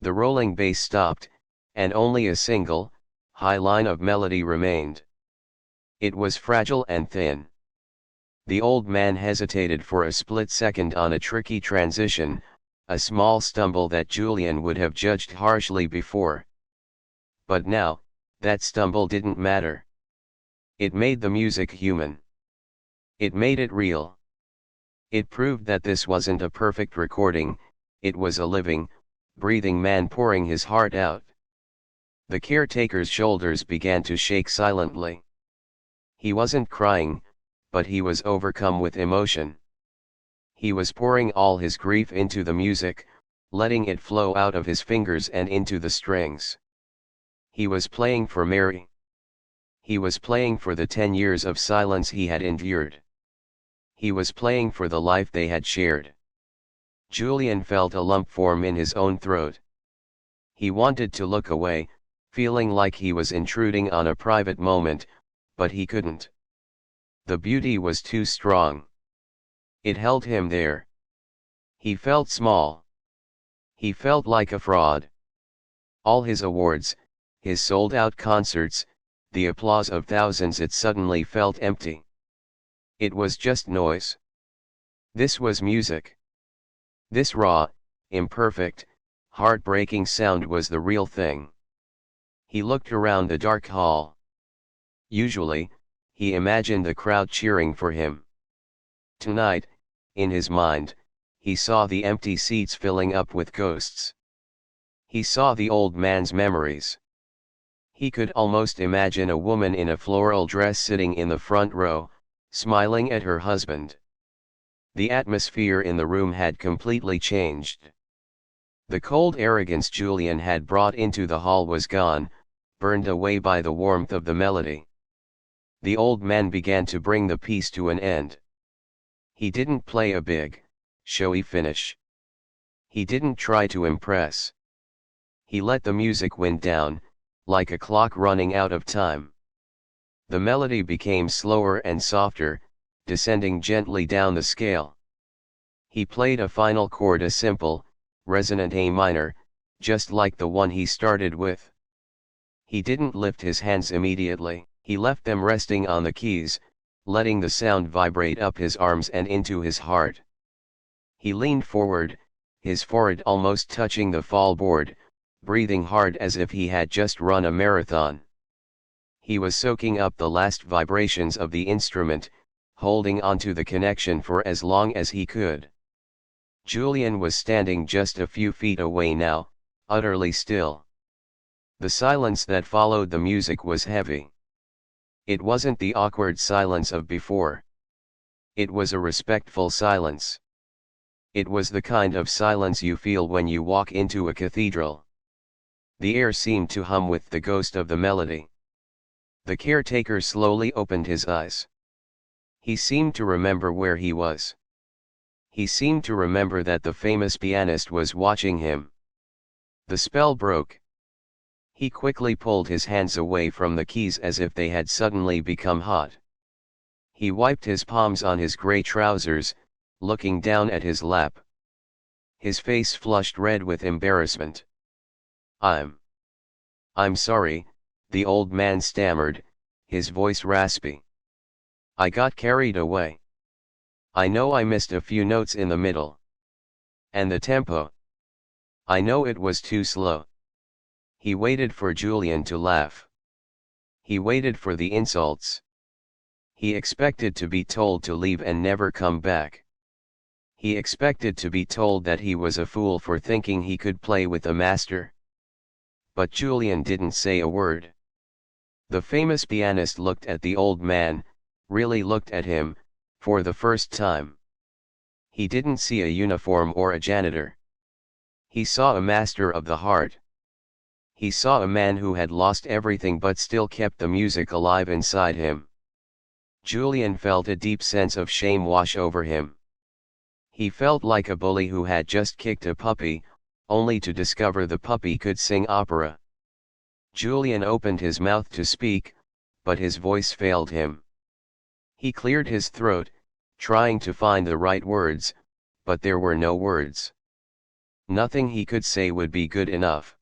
The rolling bass stopped, and only a single, high line of melody remained. It was fragile and thin. The old man hesitated for a split second on a tricky transition, a small stumble that Julian would have judged harshly before. But now, that stumble didn't matter. It made the music human. It made it real. It proved that this wasn't a perfect recording, it was a living, breathing man pouring his heart out. The caretaker's shoulders began to shake silently. He wasn't crying, but he was overcome with emotion. He was pouring all his grief into the music, letting it flow out of his fingers and into the strings. He was playing for Mary. He was playing for the 10 years of silence he had endured. He was playing for the life they had shared. Julian felt a lump form in his own throat. He wanted to look away, feeling like he was intruding on a private moment, but he couldn't. The beauty was too strong. It held him there. He felt small. He felt like a fraud. All his awards, his sold-out concerts, the applause of thousands, it suddenly felt empty. It was just noise. This was music. This raw, imperfect, heartbreaking sound was the real thing. He looked around the dark hall. Usually, he imagined the crowd cheering for him. Tonight, in his mind, he saw the empty seats filling up with ghosts. He saw the old man's memories. He could almost imagine a woman in a floral dress sitting in the front row, smiling at her husband. The atmosphere in the room had completely changed. The cold arrogance Julian had brought into the hall was gone, burned away by the warmth of the melody. The old man began to bring the piece to an end. He didn't play a big, showy finish. He didn't try to impress. He let the music wind down, like a clock running out of time. The melody became slower and softer, descending gently down the scale. He played a final chord, a simple, resonant A minor, just like the one he started with. He didn't lift his hands immediately, he left them resting on the keys, letting the sound vibrate up his arms and into his heart. He leaned forward, his forehead almost touching the fallboard, breathing hard as if he had just run a marathon. He was soaking up the last vibrations of the instrument, holding onto the connection for as long as he could. Julian was standing just a few feet away now, utterly still. The silence that followed the music was heavy. It wasn't the awkward silence of before. It was a respectful silence. It was the kind of silence you feel when you walk into a cathedral. The air seemed to hum with the ghost of the melody. The caretaker slowly opened his eyes. He seemed to remember where he was. He seemed to remember that the famous pianist was watching him. The spell broke. He quickly pulled his hands away from the keys as if they had suddenly become hot. He wiped his palms on his gray trousers, looking down at his lap. His face flushed red with embarrassment. I'm sorry," the old man stammered, his voice raspy. "I got carried away. I know I missed a few notes in the middle. And the tempo. I know it was too slow." He waited for Julian to laugh. He waited for the insults. He expected to be told to leave and never come back. He expected to be told that he was a fool for thinking he could play with a master. But Julian didn't say a word. The famous pianist looked at the old man, really looked at him, for the first time. He didn't see a uniform or a janitor. He saw a master of the heart. He saw a man who had lost everything but still kept the music alive inside him. Julian felt a deep sense of shame wash over him. He felt like a bully who had just kicked a puppy, only to discover the puppy could sing opera. Julian opened his mouth to speak, but his voice failed him. He cleared his throat, trying to find the right words, but there were no words. Nothing he could say would be good enough.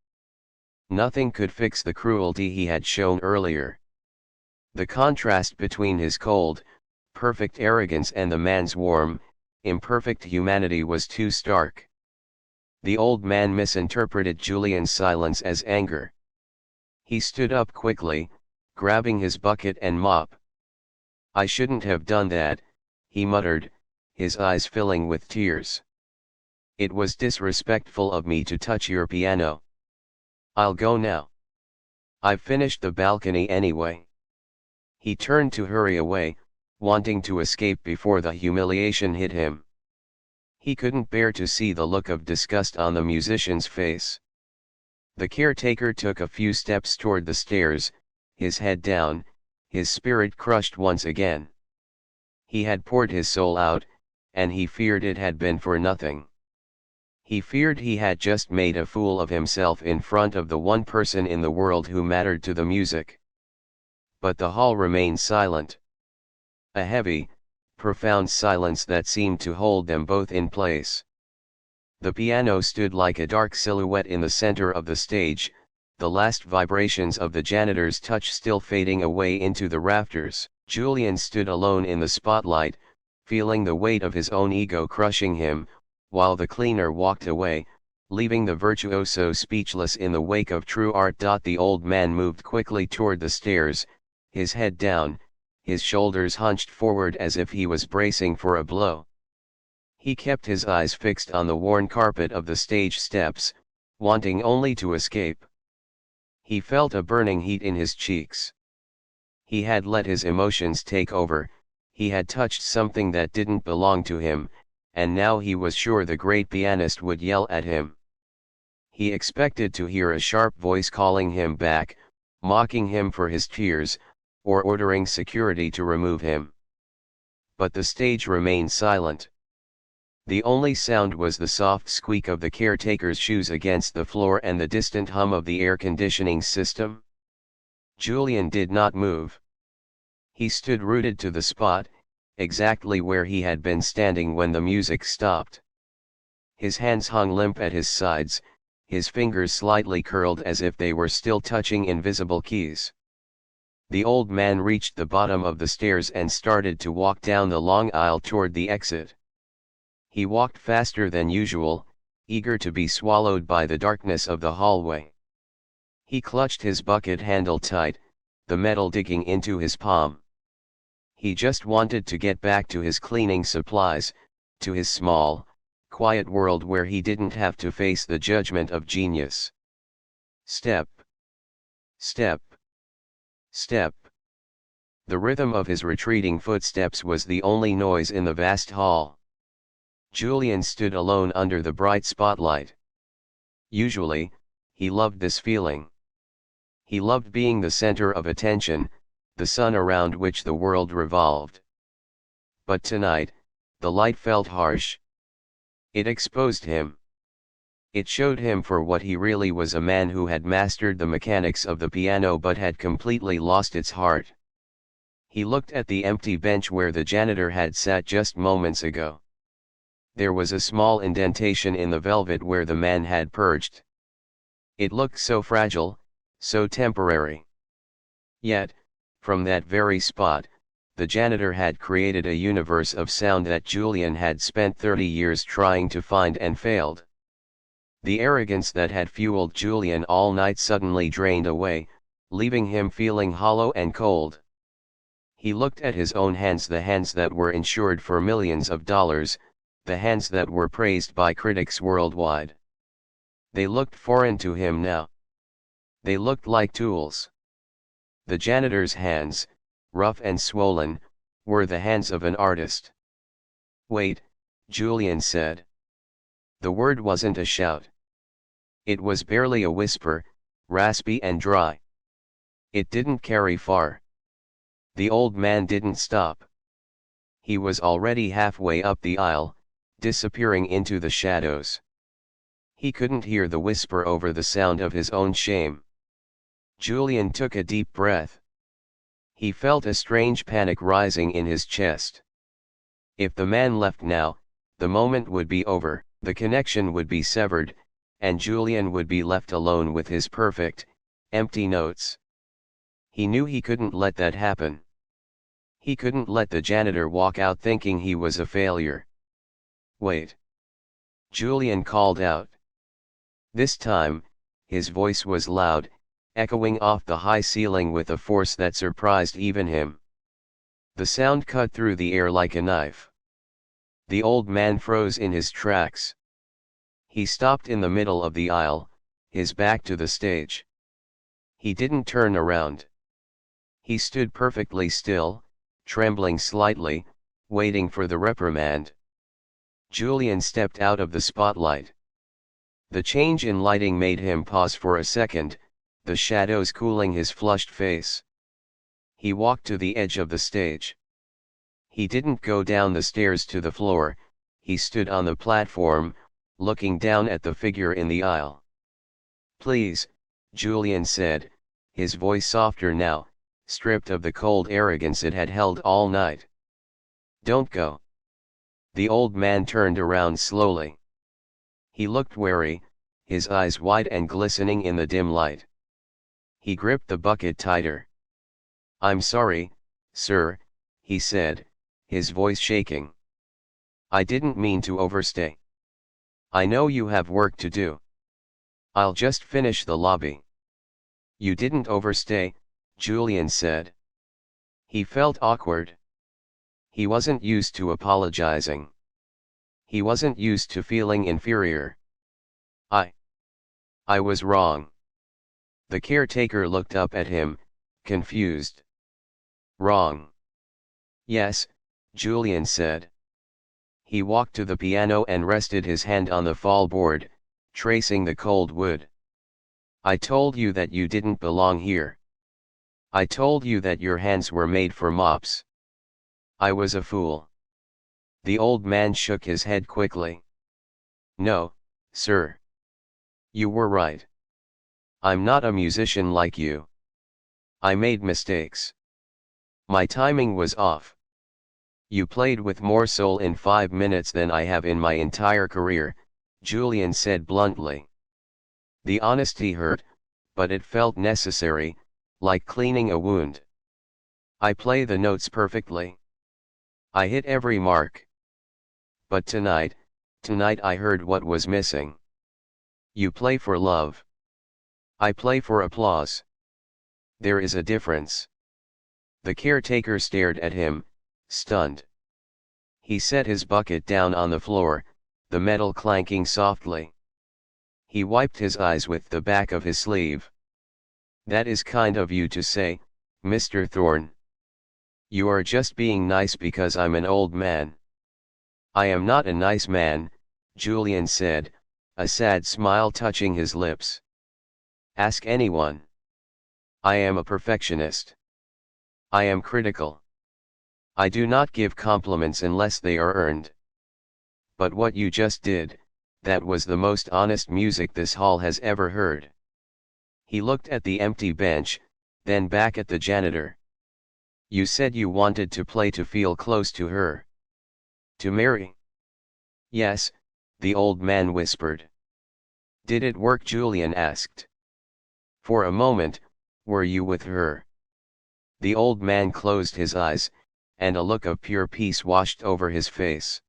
Nothing could fix the cruelty he had shown earlier. The contrast between his cold, perfect arrogance and the man's warm, imperfect humanity was too stark. The old man misinterpreted Julian's silence as anger. He stood up quickly, grabbing his bucket and mop. "I shouldn't have done that," he muttered, his eyes filling with tears. "It was disrespectful of me to touch your piano. I'll go now. I've finished the balcony anyway." He turned to hurry away, wanting to escape before the humiliation hit him. He couldn't bear to see the look of disgust on the musician's face. The caretaker took a few steps toward the stairs, his head down, his spirit crushed once again. He had poured his soul out, and he feared it had been for nothing. He feared he had just made a fool of himself in front of the one person in the world who mattered to the music. But the hall remained silent. A heavy, profound silence that seemed to hold them both in place. The piano stood like a dark silhouette in the center of the stage, the last vibrations of the janitor's touch still fading away into the rafters. Julian stood alone in the spotlight, feeling the weight of his own ego crushing him, while the cleaner walked away, leaving the virtuoso speechless in the wake of true art. The old man moved quickly toward the stairs, his head down, his shoulders hunched forward as if he was bracing for a blow. He kept his eyes fixed on the worn carpet of the stage steps, wanting only to escape. He felt a burning heat in his cheeks. He had let his emotions take over, he had touched something that didn't belong to him, and now he was sure the great pianist would yell at him. He expected to hear a sharp voice calling him back, mocking him for his tears, or ordering security to remove him. But the stage remained silent. The only sound was the soft squeak of the caretaker's shoes against the floor and the distant hum of the air conditioning system. Julian did not move. He stood rooted to the spot, exactly where he had been standing when the music stopped. His hands hung limp at his sides, his fingers slightly curled as if they were still touching invisible keys. The old man reached the bottom of the stairs and started to walk down the long aisle toward the exit. He walked faster than usual, eager to be swallowed by the darkness of the hallway. He clutched his bucket handle tight, the metal digging into his palm. He just wanted to get back to his cleaning supplies, to his small, quiet world where he didn't have to face the judgment of genius. Step. Step. Step. The rhythm of his retreating footsteps was the only noise in the vast hall. Julian stood alone under the bright spotlight. Usually, he loved this feeling. He loved being the center of attention, the sun around which the world revolved. But tonight, the light felt harsh. It exposed him. It showed him for what he really was, a man who had mastered the mechanics of the piano but had completely lost its heart. He looked at the empty bench where the janitor had sat just moments ago. There was a small indentation in the velvet where the man had perched. It looked so fragile, so temporary. Yet, from that very spot, the janitor had created a universe of sound that Julian had spent 30 years trying to find and failed. The arrogance that had fueled Julian all night suddenly drained away, leaving him feeling hollow and cold. He looked at his own hands, the hands that were insured for millions of dollars, the hands that were praised by critics worldwide. They looked foreign to him now. They looked like tools. The janitor's hands, rough and swollen, were the hands of an artist. "Wait," Julian said. The word wasn't a shout. It was barely a whisper, raspy and dry. It didn't carry far. The old man didn't stop. He was already halfway up the aisle, disappearing into the shadows. He couldn't hear the whisper over the sound of his own shame. Julian took a deep breath. He felt a strange panic rising in his chest. If the man left now, the moment would be over, the connection would be severed, and Julian would be left alone with his perfect, empty notes. He knew he couldn't let that happen. He couldn't let the janitor walk out thinking he was a failure. "Wait!" Julian called out. This time, his voice was loud, echoing off the high ceiling with a force that surprised even him. The sound cut through the air like a knife. The old man froze in his tracks. He stopped in the middle of the aisle, his back to the stage. He didn't turn around. He stood perfectly still, trembling slightly, waiting for the reprimand. Julian stepped out of the spotlight. The change in lighting made him pause for a second, the shadows cooling his flushed face. He walked to the edge of the stage. He didn't go down the stairs to the floor, he stood on the platform, looking down at the figure in the aisle. "Please," Julian said, his voice softer now, stripped of the cold arrogance it had held all night. "Don't go." The old man turned around slowly. He looked wary, his eyes wide and glistening in the dim light. He gripped the bucket tighter. "I'm sorry, sir," he said, his voice shaking. "I didn't mean to overstay. I know you have work to do. I'll just finish the lobby." "You didn't overstay," Julian said. He felt awkward. He wasn't used to apologizing. He wasn't used to feeling inferior. I was wrong." The caretaker looked up at him, confused. "Wrong?" "Yes," Julian said. He walked to the piano and rested his hand on the fallboard, tracing the cold wood. "I told you that you didn't belong here. I told you that your hands were made for mops. I was a fool." The old man shook his head quickly. "No, sir. You were right. I'm not a musician like you. I made mistakes. My timing was off. You played with more soul in 5 minutes than I have in my entire career," Julian said bluntly. The honesty hurt, but it felt necessary, like cleaning a wound. "I play the notes perfectly. I hit every mark. But tonight I heard what was missing. You play for love. I play for applause. There is a difference." The caretaker stared at him, stunned. He set his bucket down on the floor, the metal clanking softly. He wiped his eyes with the back of his sleeve. "That is kind of you to say, Mr. Thorne. You are just being nice because I'm an old man." "I am not a nice man," Julian said, a sad smile touching his lips. "Ask anyone. I am a perfectionist. I am critical. I do not give compliments unless they are earned. But what you just did, that was the most honest music this hall has ever heard." He looked at the empty bench, then back at the janitor. "You said you wanted to play to feel close to her. To marry?" "Yes," the old man whispered. "Did it work?" Julian asked. "For a moment, were you with her?" The old man closed his eyes, and a look of pure peace washed over his face.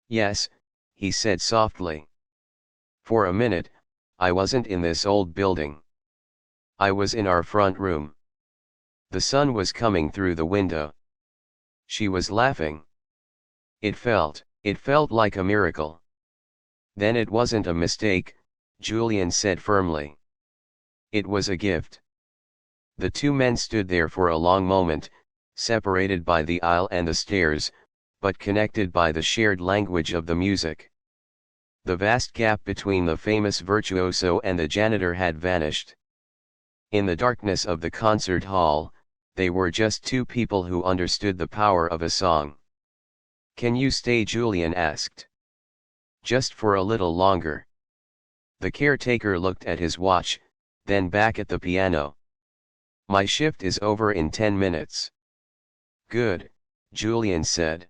"Yes," he said softly. "For a minute, I wasn't in this old building. I was in our front room. The sun was coming through the window. She was laughing. It felt like a miracle." "Then it wasn't a mistake," Julian said firmly. "It was a gift." The two men stood there for a long moment, separated by the aisle and the stairs, but connected by the shared language of the music. The vast gap between the famous virtuoso and the janitor had vanished. In the darkness of the concert hall, they were just two people who understood the power of a song. "Can you stay?" Julian asked. "Just for a little longer." The caretaker looked at his watch, then back at the piano. "My shift is over in 10 minutes. "Good," Julian said.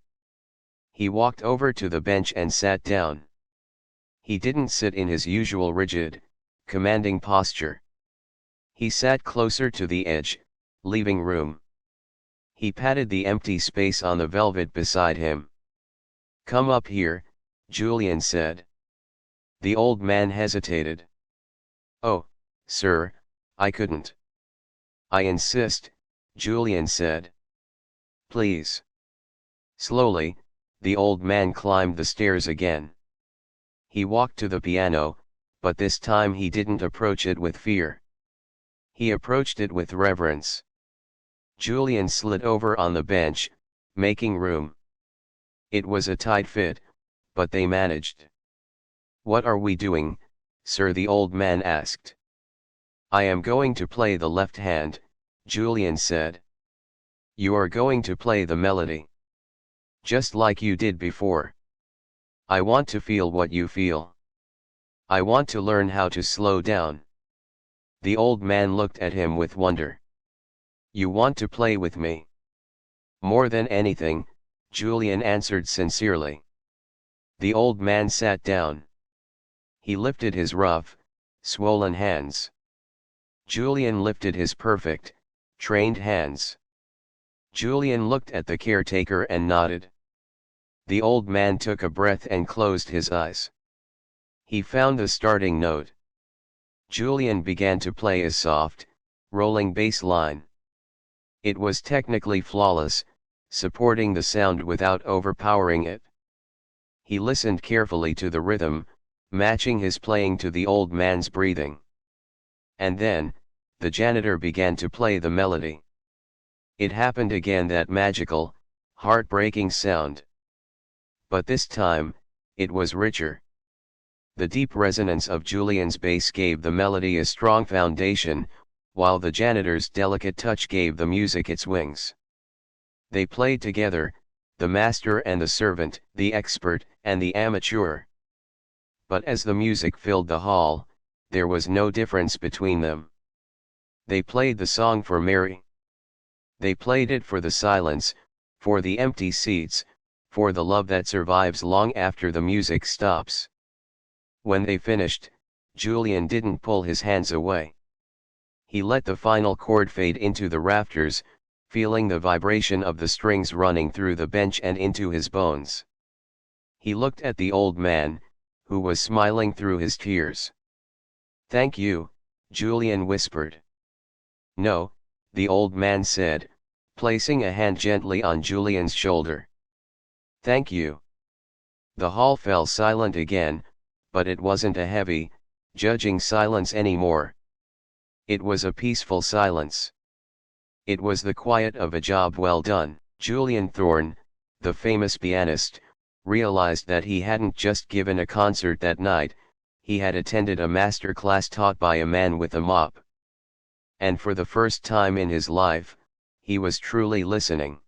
He walked over to the bench and sat down. He didn't sit in his usual rigid, commanding posture. He sat closer to the edge, leaving room. He patted the empty space on the velvet beside him. "Come up here," Julian said. The old man hesitated. "Oh, sir, I couldn't." "I insist," Julian said. "Please." Slowly, the old man climbed the stairs again. He walked to the piano, but this time he didn't approach it with fear. He approached it with reverence. Julian slid over on the bench, making room. It was a tight fit, but they managed. "What are we doing, sir?" the old man asked. "I am going to play the left hand," Julian said. "You are going to play the melody. Just like you did before. I want to feel what you feel. I want to learn how to slow down." The old man looked at him with wonder. "You want to play with me?" "More than anything," Julian answered sincerely. The old man sat down. He lifted his rough, swollen hands. Julian lifted his perfect, trained hands. Julian looked at the caretaker and nodded. The old man took a breath and closed his eyes. He found the starting note. Julian began to play a soft, rolling bass line. It was technically flawless, supporting the sound without overpowering it. He listened carefully to the rhythm, matching his playing to the old man's breathing. And then, the janitor began to play the melody. It happened again, that magical, heartbreaking sound. But this time, it was richer. The deep resonance of Julian's bass gave the melody a strong foundation, while the janitor's delicate touch gave the music its wings. They played together, the master and the servant, the expert and the amateur. But as the music filled the hall, there was no difference between them. They played the song for Mary. They played it for the silence, for the empty seats, for the love that survives long after the music stops. When they finished, Julian didn't pull his hands away. He let the final chord fade into the rafters, feeling the vibration of the strings running through the bench and into his bones. He looked at the old man, who was smiling through his tears. "Thank you," Julian whispered. "No," the old man said, placing a hand gently on Julian's shoulder. "Thank you." The hall fell silent again, but it wasn't a heavy, judging silence anymore. It was a peaceful silence. It was the quiet of a job well done. Julian Thorne, the famous pianist, realized that he hadn't just given a concert that night, he had attended a master class taught by a man with a mop. And for the first time in his life, he was truly listening.